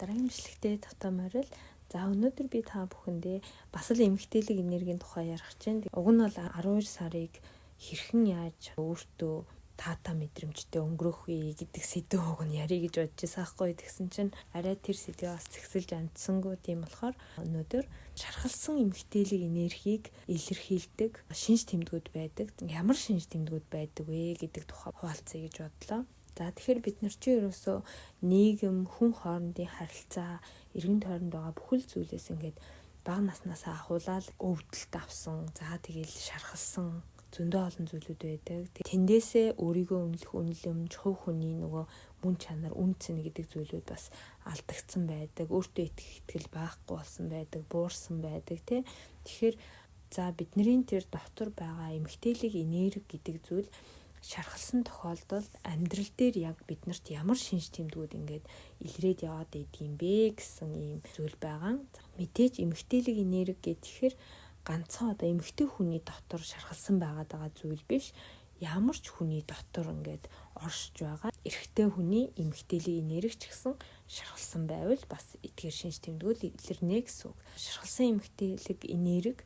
Дараагийн бичлэгтээ татам орил. За өнөөдөр би та бүхэндээ бас л эмгтээлэг энергийн тухай ярих чинь. Уг нь бол 12 сарыг хэрхэн яаж өөртөө таата мэдрэмжтэй өнгөрөх вэ гэдэг сэдв уг нь ярих гэж бодож байсан хгүй. Тэгсэн чинь арай тэр сэдвээ бас зэгсэлж амжсангүй, тийм болохоор өнөөдөр шархалсан эмгтээлэг энергийг илэрхийлдэг шинж тэмдгүүд байдаг. Ямар шинж тэмдгүүд байдаг вэ гэдэг тухай хуваалцъя гэж бодлоо. За тэгэхээр бид нар чи ерөөсөө нийгэм, хүн хоорондын харилцаа, эргэн тойронд байгаа бүхэл зүйлээс ингээд бага наснаасаа ахуулаад өвдөлт авсан. За тэгэл шархалсан зөндөө олон зүйлүүд байдаг. Тэндээсээ өөрийгөө үнэлэх үнэлэмж, хувь хүний нөгөө мөн чанар, үн цэн гэдэг зүйлүүд бас алдагдсан байдаг. Өөртөө итгэл байхгүй болсон байдаг, буурсан байдаг тий. Тэгэхээр за бидний тэр дотор байгаа эмгтээлэг энерги гэдэг зүйл шархалсан тохиолдолд амьдрал дээр яг биднэрт ямар шинж тэмдгүүд ингээд илрээд яваад байдгийм бэ гэсэн ийм зүйл байгаа. Мэдээж эмгтээлэг энерги гэхээр ганцхан одоо эмгтэй хүний дотор шархалсан байгаа зүйл биш. Ямар ч хүний дотор ингээд оршиж байгаа эрэгтэй хүний эмгтээлэг энерги ч гэсэн шархалсан байвал бас эдгээр шинж тэмдгүүд илэрнэ гэсэн үг. Шархалсан эмгтээлэг энерги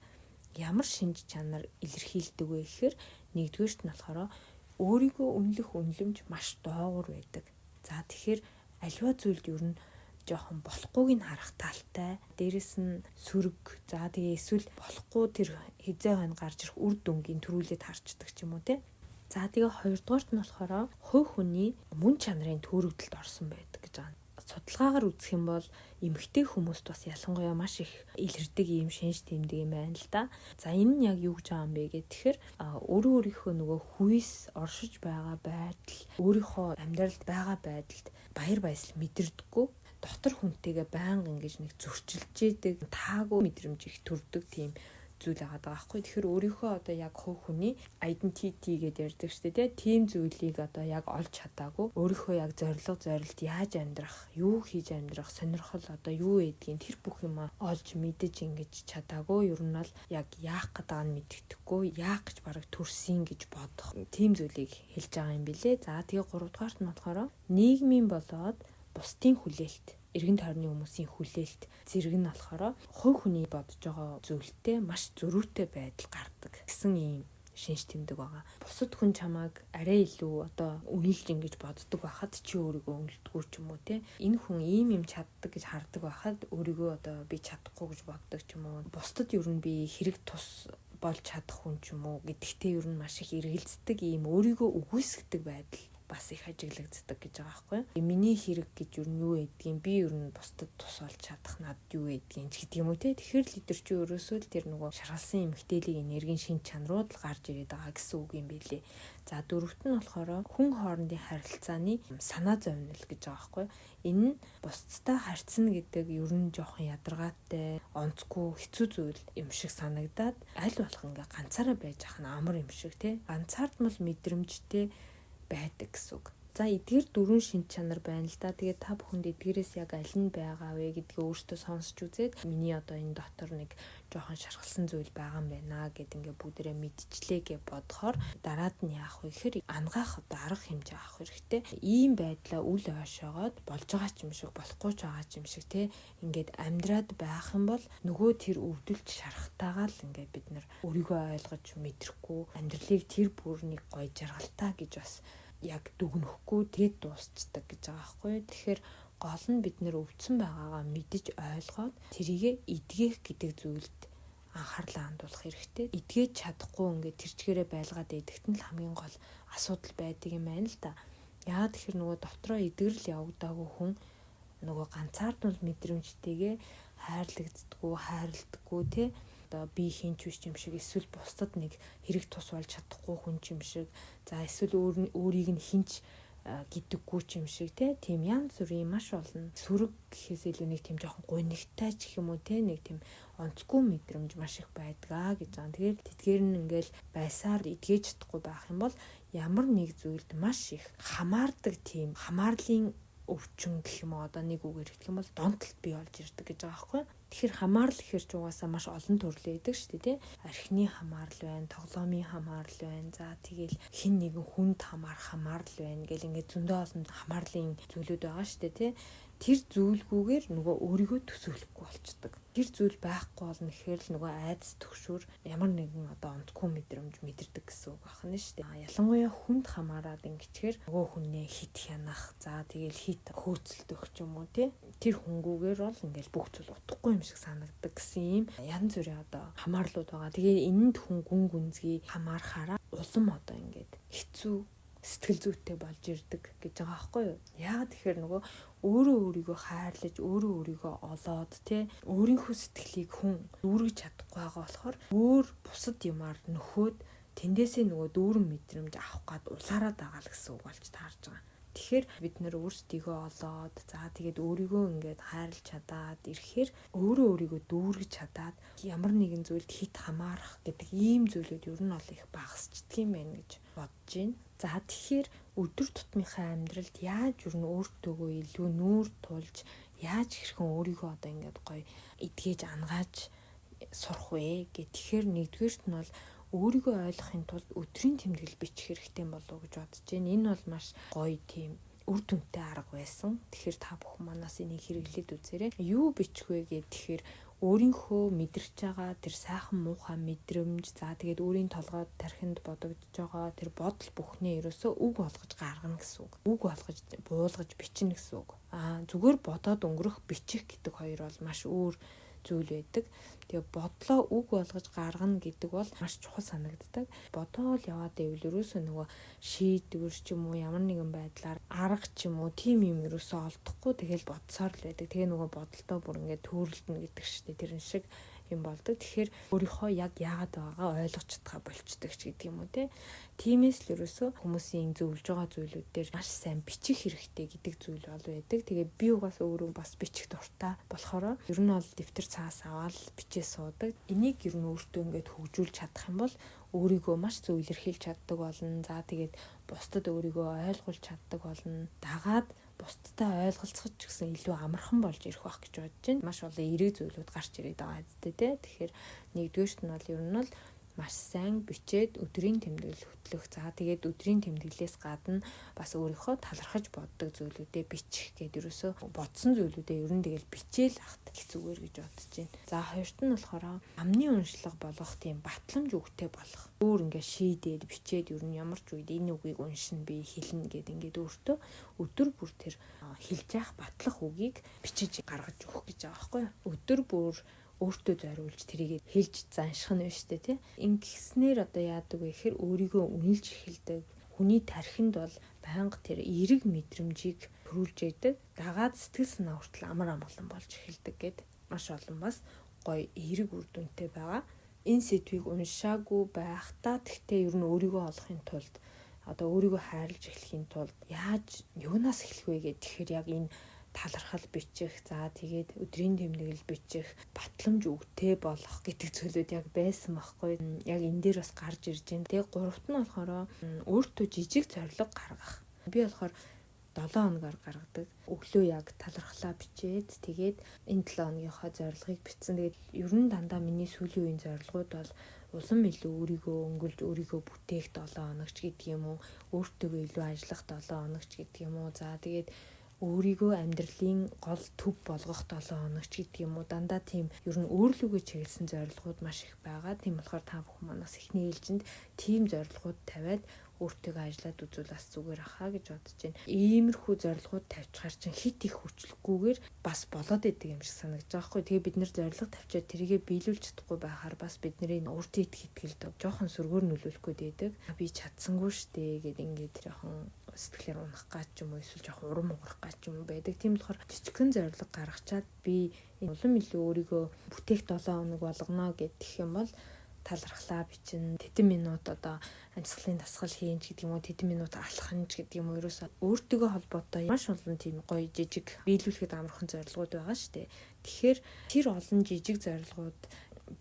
ямар шинж чанар илэрхийлдэг вэ гэхээр нэгдүгээрт нь болохоор өөрийгөө үнэлэх үнэлэмж маш доогуур байдаг. За тэгэхээр аливаа зүйлд ер нь жоохон болохгүйг нь харах талтай. Дээрэс нь сөрөг. За тэгээ эсвэл болохгүй тэр хизээ хань гарч ирэх үр дүнгийн төрүүлээд харцдаг ч юм уу те. За тэгээ хоёрдугаарт нь болохоор хувь хүний мөн чанарын төрөгдөлд орсон байдаг гэж байна. Судалгаагаар үзэх юм бол эмэгтэй хүмүүст бас ялангуяа маш их илэрдэг ийм шинж тэмдэг юм байна л да. За энэ нь яг юу гэж байгаа юм бэ гэхээр өөрийнхөө нөгөө хүйс оршиж байгаа байдал, өөрийнхөө амьдралд байгаа байдалд баяр баясгал мэдэрдэггүй, дотор хүнтэйгээ байнга ингэж нэг зөрчилж идэг, таагүй мэдрэмж их төрдөг тийм зүйл байгаа байхгүй. Тэгэхээр өөрийнхөө одоо яг хувь хүний identity гэдээ ярьдаг шүү дээ. Тийм зүйлийг одоо яг олж чадаагүй. Өөрийнхөө яг зорилт яаж амьдрах, юу хийж амьдрах, сонирхол одоо юу гэдгийг тэр бүх юм олж мэдэж ингэж чадаагүй. Ер нь бол яг яах гэдэг нь мэддэхгүй, яах гэж бараг төрсөн гэж бодох. Тийм зүйлийг хэлж байгаа юм билэ. За тэгээ 3 дугаарт нь болохоор нийгмийн болоод бусдын хүлээлт, эргэн тойрны хүмүүсийн хүлээлт зэрэг нь болохоор хувь хүний бодож байгаа зүйлтэй маш зөрүүтэй байдал гардаг гэсэн ийм шинж тэмдэг байгаа. Бусад хүн чамайг арай илүү одоо үнэлж ингэж боддог байхад чи өөрийгөө үнэлдэггүй ч юм уу те. Энэ хүн ийм юм чаддаг гэж хардаг байхад өөрийгөө одоо би чадахгүй гэж боддог ч юм уу. Бусдад ер нь би хэрэг тус болж чадах хүн ч юм уу гэдэгтээ ер нь маш их эргэлздэг ийм өөрийгөө үгүйсгдэг байдал бас их ажиглагддаг гэж байгаа байхгүй. Миний хэрэг гэж юу юу гэдгийг би ер нь бусдад тус олж чадах надад юу гэдгийг ч гэдэг юм уу те. Тэгэхээр л лидер чи өөрөөсөө л тэр нөгөө шархалсан эмгтээлэг энергийн шин чанарууд л гарч ирээд байгаа гэсэн үг юм билэ. За дөрөвт нь болохоор хүн хоорондын харилцааны санаа зовнил гэж байгаа байхгүй. Энэ нь бусдтай харьцна гэдэг ер нь жоохон ядаргаатай, онцгүй, хэцүү зүйл юм шиг санагдаад аль болох ингээ ганцаараа байж ах нь амар юм шиг те. Ганцаардмал мэдрэмжтэй байдаг гэсэн үг. За эдгээр 4 шинж чанар байна л да. Тэгээд та бүхэнд эдгээрээс яг аль нь байгаа вэ гэдгийг өөртөө сонсч үзээд миний одоо энэ дотор нэг жоохон шархалсан зүйл байгаа юм байна гэд ингээ бүгдээрээ мэдчихлээ гэж бодохоор дараад нь яах вэ гэхээр ангаах одоо арга хэмжээ авах хэрэгтэй. Ийм байдлаа үл ойшоогоод болж байгаа ч юм шиг, болохгүй ч байгаа ч юм шиг те ингээд амьдраад байх юм бол нөгөө тэр өвдөлт шархтаагаа л ингээд бид нар өөрийгөө ойлгож мэдрэхгүй амьдралыг тэр бүрнийг гоё жаргалтай гэж бас яг дүгнэхгүй тэгэд дуусчдаг гэж байгаа байхгүй. Тэгэхээр гол нь бид нэр өвдсөн байгаагаа мэдэж ойлгоод тэрийгэ эдгэх гэдэг зүйлд анхаарлаа хандуулах хэрэгтэй. Эдгэж чадахгүй ингээд тэр чигээрээ байлгаад идэгт нь л хамгийн гол асуудал байдаг юм байна л да. Яагаад тэгэхээр нөгөө дотроо эдгэрэл явагдаагүй хүн нөгөө ганцаардмал мэдрэмжтэйгээ хайрлагддаггүй те. Одоо би хинч биш юм шиг, эсвэл бусдад нэг хэрэг тус болж чадахгүй хүн юм шиг, за эсвэл өөрийг нь хинч гэдэггүй юм шиг тийм янз бүрийн маш олон сөрөг гэхээс илүү нэг тийм жоохон гунигтай ч гэх юм уу нэг тийм онцгүй мэдрэмж маш их байдгаа гэж байгаа. Тэгээд тэдгээр нь ингээл байсаар эдгэж чадахгүй байх юм бол ямар нэг зүйлд маш их хамаардаг, тийм хамаарлын өвчин гэх юм уу одоо нэг үгээр хэлэх юм бол донтолт бий болж ирдэг гэж байгаа байхгүй. Тэгэхээр хамаарл гэхэр ч угаасаа маш олон төрөл байдаг шүү дээ, тий. Архины хамаарл байна, тоглоомын хамаарл байна. За тэгэл хин нэгэн хүнд хамаарл байна гэл ингээд зөндөө олон хамаарлын зүйлүүд байгаа шүү дээ, тий. тэр зүйлгүйгээр нөгөө өөрийгөө төсөөлөхгүй болчдөг. Тэр зүйл байхгүй болно гэхээр л нөгөө айдас төгшөр ямар нэгэн одоо онцгүй мэдрэмж мэдэрдэг гэсэн үг байна шүү дээ. Ялангуяа хүнд хамаараад ингэчээр нөгөө хүнээ хит хянах, за тэгэл хит хөөцөлдөх ч юм уу тий. Тэр хүнгүүгээр бол ингээл бүх зүйл утгагүй юм шиг санагддаг гэсэн юм янз бүрийн одоо хамаарлууд байгаа. Тэгээ энэнд хүн гүн гүнзгий хамаарахаараа улам одоо ингээд хэцүү сэтгэл зүйтэй болж ирдэг гэж байгаа байхгүй юу? Яагаад тэгэхээр нөгөө өөрөө өөрийгөө хайрлаж, өөрөө өөрийгөө олоод тий өөрийнхөө сэтгэлийг хүн дүүргэж чадахгүй байгаа болохоор өөр бусад юмар нөхөөд тэндээсээ нөгөө дүүрэн мэдрэмж авах гад улаараад байгаа л гэсэн үг болж таарж байгаа. Тэгэхээр бид нэр өөрсдийгөө олоод за тэгээд өөрийгөө ингээд хайрлаж чадаад ирэхээр өөрөө өөрийгөө дүүргэж чадаад ямар нэгэн зүйлд хит хамаарах гэдэг ийм зүйлүүд ер нь ол их багасчдаг юм байна гэж бодож байна. За тэгэхээр өдөр тутмынхаа амьдралд яаж ер нь өөртөөгөө илүү нүүр тулж яаж хэрхэн өөрийгөө одоо ингээд гоё эдгэж ангааж сурах вэ гэх. Тэгэхээр нэгдүгээрт нь бол өөрийгөө ойлгохын тулд өдрийн тэмдэглэл бичих хэрэгтэй болов уу гэж бодож байна. Энэ бол маш гоё тийм үр дүнтэй арга байсан. Тэгэхээр та бүхэн манаас энийг хэрэглээд үзээрэй. Юу бичих вэ гэхээр өөрийнхөө мэдрэж байгаа тэр сайхан муухай мэдрэмж, за тэгээд өөрийн толгойд тархинд бодогдож байгаа тэр бодол бүхнээ ерөөсөө үг болгож гаргана гэсэн үг. Үг болгож буулгаж бичнэ гэсэн үг. Зүгээр бодоод өнгөрөх бичих гэдэг хоёр бол маш өөр зүйл байдаг. Тэгээ бодлоо үг болгож гаргана гэдэг бол маш чухал санагддаг. Бодоол яваад байвал ерөөсөө нөгөө шийдвэр ч юм уу ямар нэгэн байдлаар арга ч юм уу тийм юм ерөөсөө олдохгүй тэгэл бодсоор л байдаг. Тэгээ нөгөө бодолдоо бүр ингээд төөрөлдөнө гэдэг шүү дээ. Тэрэн шиг юм болдог. Тэгэхээр өөрийнхөө яг яагаад байгаагаа ойлгож чадхаа болчдөг ч гэдэг юм уу те. Тиймээс л ерөөсөө хүмүүсийн зөвлөж байгаа зүйлүүд дээр маш сайн бичих хэрэгтэй гэдэг зүйл бол байдаг. Тэгээ би угаас өөрөө бас бичих дуртай болохоор ер нь бол дэвтэр цаас аваад бичээ суудаг. Энийг ер нь өөртөө ингээд хөгжүүлж чадах юм бол өөрийгөө маш зөв илэрхийлж чаддаг болно. За тэгээд бусдад өөрийгөө ойлгуулж чаддаг болно. Дагаад бусдтай ойлголцоход ч гэсэн илүү амархан болж ирэх байх гэж бодож байна. Маш олон эерэг зүйлүүд гарч ирээд байгаа зү тэ. Тэгэхээр нэгдүгээрт нь бол ер нь бол маш сайн бичээд өдрийн тэмдэглэл хөтлөх. За тэгээд өдрийн тэмдэглэлээс гадна бас өөрийнхөө талархаж боддог зүйлүүдээ бичих гэдэг ерөөсөө бодсон зүйлүүдээ ер нь тэгэл бичээл ахт их зүгээр гэж бодож байна. За хоёрт нь болохоор амны уншлага болгох тийм батламж үгтэй болох. Өөр ингээд шийдээд бичээд ер нь ямар ч үед энэ үгийг уншина би хэлнэ гэд ингээд өөртөө өдөр бүр тэр хэлж явах батлах үгийг бичиж гаргаж өгөх гэж байгаа байхгүй юу? Өдөр бүр өөртөө зориулж тэрийг хэлж занших нь биш үү те. Ингэснээр одоо яадаг вэ гэхээр өөрийгөө үнэлж эхэлдэг. Хүний тархинд бол байнга тэр эерэг мэдрэмжийг төрүүлж яадаг. Дагаад сэтгэл санаа хүртэл амар амгалан болж эхэлдэг гэд маш олон бас гоё эерэг үр дүнтэй байгаа. Энэ сэдвийг уншаагүй байхдаа тэгтээ ер нь өөрийгөө олохын тулд одоо өөрийгөө хайрлаж эхлэхийн тулд яаж юунаас эхлэх вэ гэхээр тэгэхээр яг энэ талархал бичих, за тэгээд өдрийн тэмдэглэл бичих, батламж үгтэй болох гэдэг зүйлүүд яг байсан байхгүй. Яг энэ дээр бас гарч ирж байна. Тэгээд гуравт нь болохоор өөртөө жижиг зорилго гаргах. Би болохоор 7 хоногор гаргадаг. Өглөө яг талархлаа бичээд тэгээд энэ 7 хоногийнхаа зорилгыг бичсэн. Тэгээд ер нь дандаа миний сүүлийн үеийн зорилгууд бол улам илүү өөрийгөө өнгөрж өөрийгөө бүтээх 7 хоног ч гэдэг юм уу, өөртөө илүү ажиллах 7 хоног ч гэдэг юм уу. За тэгээд өөрийгөө амьдралын гол төв болгох 7 хоног ч гэдэг юм уу. Дандаа тийм ер нь өөрлөгөө чиглэсэн зорилгууд маш их байгаа. Тийм болохоор та бүхэн манаас эхний ээлжинд тийм зорилгууд тавиад өөртөө ажиллаад үзвэл бас зүгээр ахаа гэж бодож байна. Иймэрхүү зорилгууд тавьчихаар чинь хит их хүчлэхгүйгээр бас болоод идэг юм шиг санагдаж байгаа хгүй. Тэгээ бид нэр зорилго тавьчаад тэрийгэ биелүүлж чадахгүй байхаар бас бидний урд итгэлд жоохон сөргөөр нөлөөлөх гээд байдаг. Би чадсангүй штэ гэд ингээд жоохон сэтгэлээр унах гач юм уу эсвэл жоохон урам уурах гач юм байдаг. Тийм болохоор жижигхэн зорилго гаргачаад би энэ улам илүү өөрийгөө бүтээх 7 хоног болгоно гэх юм бол талархлаа бичин, тэдэн минут одоо амьсгалын дасгал хийн ч гэдэг юм уу, тэдэн минут алхах ч гэдэг юм уу, ерөөсөө өөртөөгөө холбоотой маш олон тийм гоё жижиг биелүүлэхэд амархан зорилгууд байгаа шүү дээ. Тэгэхээр тэр олон жижиг зорилгууд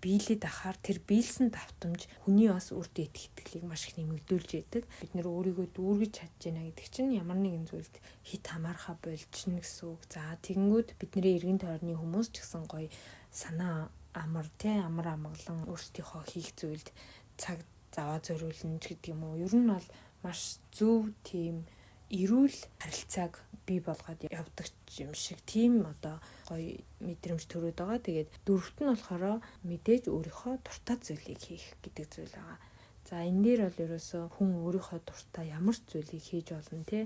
биелээд ахаар тэр биелсэн давтамж хүний бас өөртөө итгэлийг маш их нэмэгдүүлж яадаг. Бид нэр өөрийгөө дүүргэж чадж байна гэдэг чинь ямар нэгэн зүйлд хит хамаархаа болчихно гэсэн үг. За тэгэнгүүт бидний эргэн тойрны хүмүүс ч гэсэн гоё санаа амар амгалан өөрсдийнхөө хийх зүйлд цаг заваа зориулна ч гэдэг юм уу. Ер нь бол маш зөв тийм эрүүл харилцааг бий болгоод явдаг юм шиг тийм одоо гоё мэдрэмж төрөөд байгаа. Тэгээд дөрөвт нь болохоор мэдээж өөрийнхөө дуртай зүйлийг хийх гэдэг зүйл байгаа. За энэ дээр бол ерөөсөө хүн өөрийнхөө дуртай ямар ч зүйлийг хийж болно те.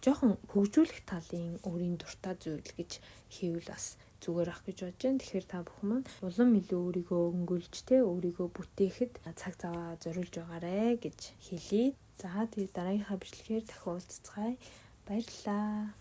Жохон хөгжүүлэх талын өөрийн дуртай зүйл гэж хийвэл бас зүгээр ах гэж бодож байна. Тэгэхээр та бүхэн маань улам илүү өөрийгөө өнгөлж те өөрийгөө бүтээхэд цаг зав зориулж байгаарэ гэж хэлье. За тэгээд дараагийнхаа бичлэгээр дахин уулзцгаая. Баярлалаа.